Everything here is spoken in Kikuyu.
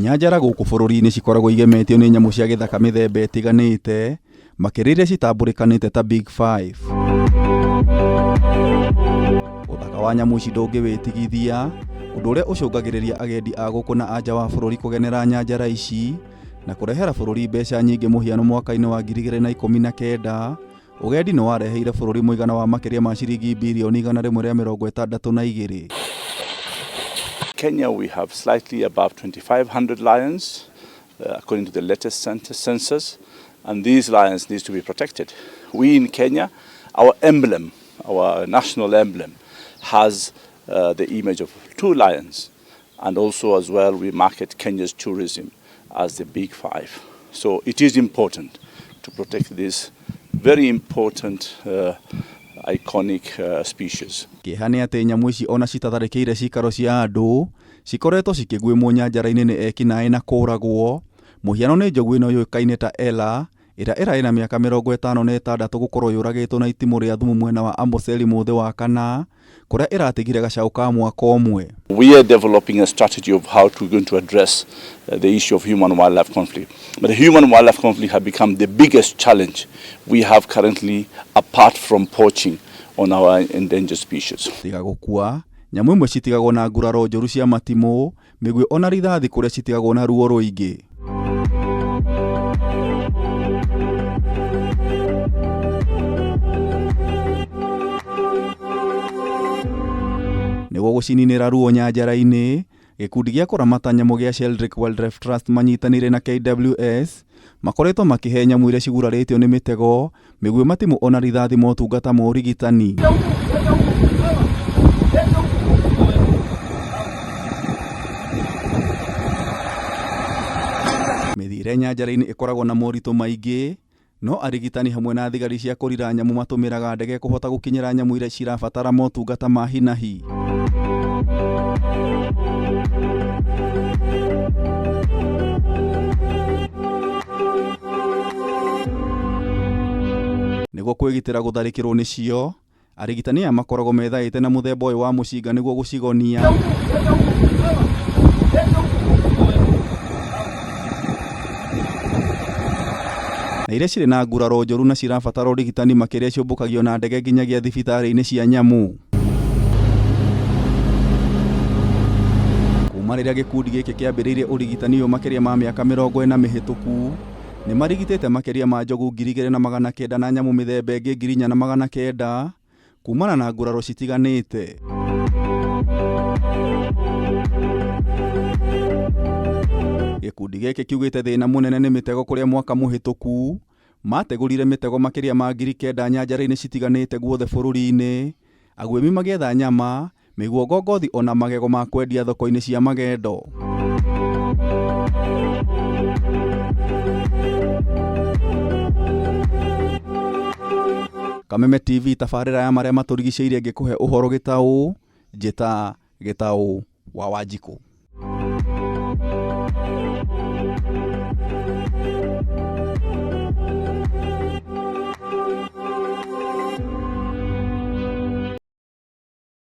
Nyanjara guku bururi-ini cikoragwo igemetio ni nyamu cia githaka mithemba itiganite, makiriria citamburikanite ta Big Five. Uthaka wa nyamu ici ndungiwitigithia, undu uria ucungagiriria agendi a guku na anja wa bururi kugenera nyanjara ici na kurehera bururi mbeca nyingi. Muhiano mwaka-ini wa 2019 ugendi ni wareheire bururi muigana wa makiria ma ciringi bilioni 162. Kenya, we have slightly above 2,500 lions, according to the latest census, and these lions need to be protected. We in Kenya, our emblem, our national emblem, has the image of 2 lions, and also as well we market Kenya's tourism as the Big Five. So it is important to protect this very important iconic species. Kihani ati nyamu ici ona citatharikire cikaro cia andu cikoretwo cikigwimwo nyanjara-ini ni ekinaĩ na kuragwo. Muhiano ni njogu ino yuikaine ta Ela ira ina miaka 56 gukorwo yuragitwo na itimu ria thumu mwena wa Amboseli muthi wa kana kuria iratigire gacaũ ka mwaka ũmwe. We are developing a strategy of how to going to address the issue of human-wildlife conflict. But the human-wildlife conflict have become the biggest challenge we have currently, apart from poaching on our endangered species. Tiga gukua, nyamu imwe citigagwo na nguraro njoru cia matimu, migwi ona rithathi kuria citigagwo na ruo ruingi. Nĩguo gũcininĩra ruo nyanjara-ini, gikundi gia kuramata nyamu gia Sheldrick Wildlife Trust manyitaniire na KWS makoretwo makihe nyamu iria ciguraritio ni mitego, migwi, matimu ona rithathi motungata ma urigitani. Mithire nyanjara-ini ikoragwo na moritũ maingĩ, no arigitani hamwe na thigari cia kurira nyamu matumiraga ndege kuhota gukinyira nyamu iria cirabatara motungata ma hi na hi. Nĩguo kwĩgitĩra gũtharĩkĩrwo nĩcio, arigitani aya makoragwo methaĩte na mũthemba ũyũ wa mũcinga nĩguo gũcigonia. Na iria cirĩ na nguraro njoru na cirabatara ũrigitani makĩria ciũmbũkagio na ndege nginyagia thibitarĩ-inĩ cia nyamu. Kuma rĩrĩa gikundi gĩkĩ kĩambĩrĩirie ũrigitani ũyũ makĩria ma mĩaka 40 mĩhĩtũku, nĩ marigitĩte makĩria ma njogu 2,900 na nyamu mĩthemba ĩngĩ 4,900 kumana na nguraro citiganĩte. Gikundi gĩkĩ kiugĩte thĩna mũnene nĩ mĩtego kũrĩa mwaka mũhĩtũku mategũrire mĩtego makĩria ma 9,000 nyanjara-inĩ citiganĩte guothe bũrũri-inĩ, agwimi magĩetha nyama, mĩguo, ngothi ona magego ma kwendia thoko-inĩ cia magendo. Kameme TV, tabarĩra ya marĩa matũrigicĩirie ngĩkũhe ũhoro gĩtaũ, njĩta gĩtaũ wa Wanjikũ.